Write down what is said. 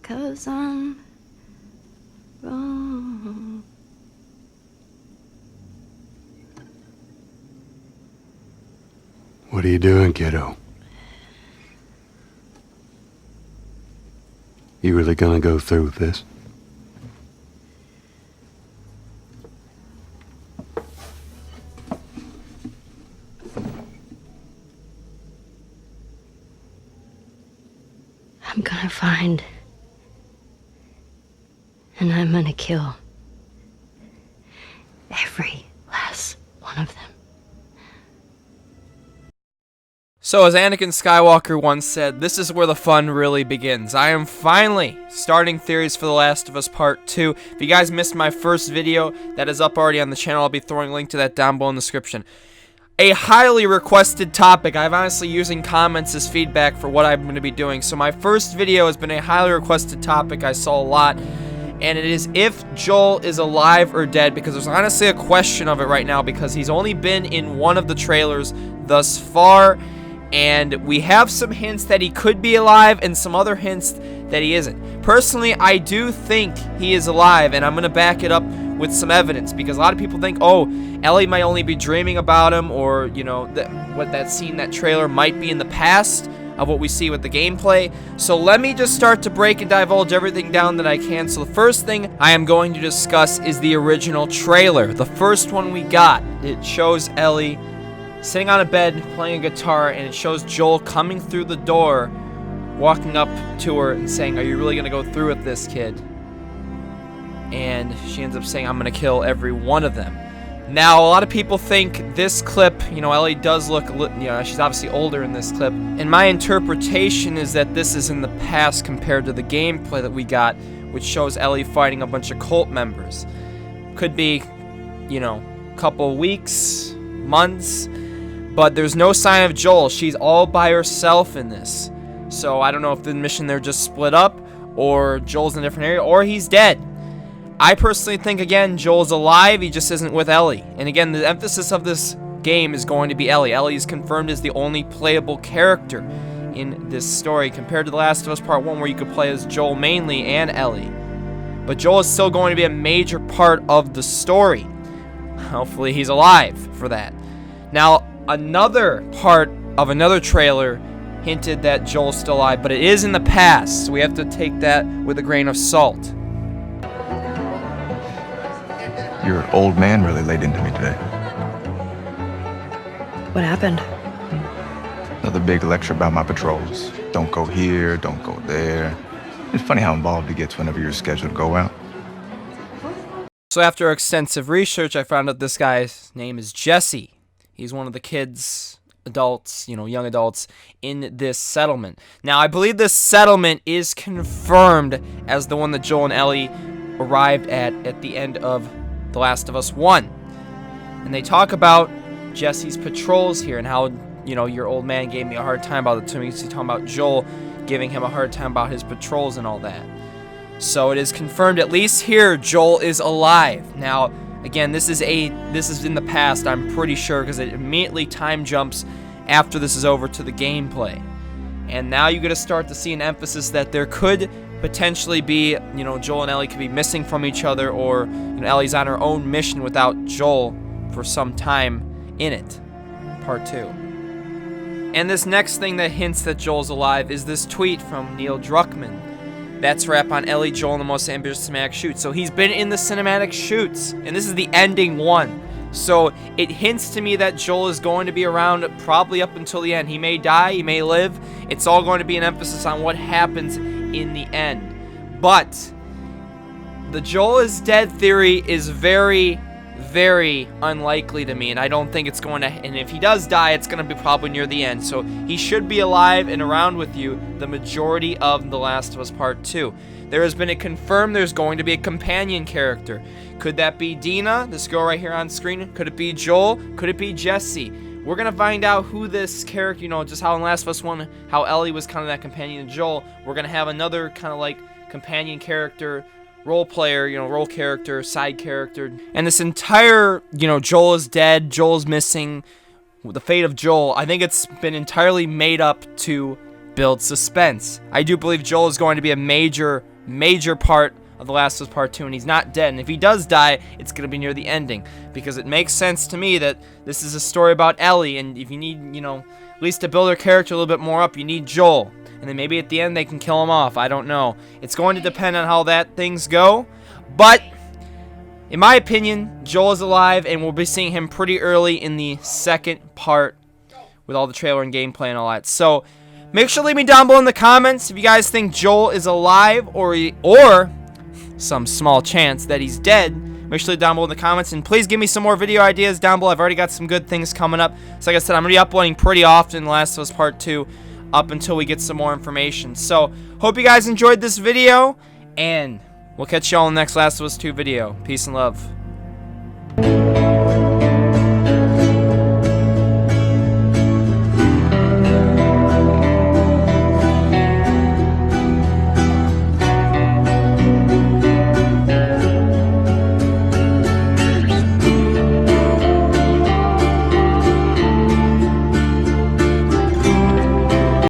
'cause I'm wrong. What are you doing, kiddo? You really gonna go through with this? I'm gonna find, and I'm gonna kill every last one of them. So as Anakin Skywalker once said, this is where the fun really begins. I am finally starting theories for The Last of Us Part 2. If you guys missed my first video, that is up already on the channel. I'll be throwing a link to that down below in the description. A highly requested topic. I'm honestly using comments as feedback for what I'm going to be doing. So my first video has been a highly requested topic I saw a lot. And it is if Joel is alive or dead, because there's honestly a question of it right now because he's only been in one of the trailers thus far. And we have some hints that he could be alive and some other hints that he isn't. Personally, I do think he is alive, and I'm going to back it up with some evidence because a lot of people think, oh, Ellie might only be dreaming about him, or, you know, what that scene, that trailer might be in the past of what we see with the gameplay. So let me just start to break and divulge everything down that I can. So the first thing I am going to discuss is the original trailer. The first one we got. It shows Ellie sitting on a bed playing a guitar, and it shows Joel coming through the door, walking up to her and saying, "Are you really gonna go through with this, kid?" And she ends up saying, "I'm gonna kill every one of them." Now, a lot of people think this clip, you know, Ellie does look, you know, she's obviously older in this clip, and my interpretation is that this is in the past compared to the gameplay that we got, which shows Ellie fighting a bunch of cult members. Could be, you know, a couple weeks, months, but there's no sign of Joel. She's all by herself in this. So I don't know if the mission they're just split up, or Joel's in a different area, or he's dead. I personally think, again, Joel's alive, he just isn't with Ellie. And again, the emphasis of this game is going to be Ellie. Ellie is confirmed as the only playable character in this story, compared to The Last of Us Part 1, where you could play as Joel mainly and Ellie. But Joel is still going to be a major part of the story. Hopefully he's alive for that. Now, another part of another trailer hinted that Joel's still alive, but it is in the past, so we have to take that with a grain of salt. Your old man really laid into me today. What happened? Another big lecture about my patrols. Don't go here, don't go there. It's funny how involved he gets whenever you're scheduled to go out. So after extensive research, I found out this guy's name is Jesse. He's one of the kids, adults, you know, young adults in this settlement. Now, I believe this settlement is confirmed as the one that Joel and Ellie arrived at the end of The Last of Us 1. And they talk about Jesse's patrols here and how, you know, your old man gave me a hard time about it to me. He's talking about Joel giving him a hard time about his patrols and all that. So it is confirmed, at least here, Joel is alive. Now, again, this is in the past, I'm pretty sure, because it immediately time jumps after this is over to the gameplay. And now you're going to start to see an emphasis that there could potentially be, you know, Joel and Ellie could be missing from each other, or, you know, Ellie's on her own mission without Joel for some time in it. Part 2. And this next thing that hints that Joel's alive is this tweet from Neil Druckmann. That's wrap on Ellie, Joel, and the most ambitious cinematic shoot. So he's been in the cinematic shoots, and this is the ending one. So it hints to me that Joel is going to be around probably up until the end. He may die, he may live. It's all going to be an emphasis on what happens in the end. But the Joel is dead theory is very, very unlikely to me, and I don't think it's going to, and if he does die, it's going to be probably near the end. So he should be alive and around with you the majority of The Last of Us Part 2. There has been confirmed there's going to be a companion character. Could that be Dina, this girl right here on screen? Could it be Joel? Could it be Jesse? We're going to find out who this character, you know, just how in Last of Us 1, how Ellie was kind of that companion to Joel. We're going to have another kind of like companion character, role player, you know, role character, side character. And this entire, you know, Joel is dead, Joel's missing, the fate of Joel, I think it's been entirely made up to build suspense. I do believe Joel is going to be a major major part of The Last of Us Part 2, and he's not dead. And if he does die, it's going to be near the ending, because it makes sense to me that this is a story about Ellie, and if you need, you know, at least to build her character a little bit more up, you need Joel. And then maybe at the end they can kill him off. I don't know. It's going to depend on how that things go. But in my opinion, Joel is alive, and we'll be seeing him pretty early in the second part with all the trailer and gameplay and all that. So make sure to leave me down below in the comments if you guys think Joel is alive or some small chance that he's dead. Make sure to leave down below in the comments, and please give me some more video ideas down below. I've already got some good things coming up. So like I said, I'm going to be uploading pretty often The Last of Us Part 2 up until we get some more information. So hope you guys enjoyed this video, and we'll catch you all in the next Last of Us 2 video. Peace and love.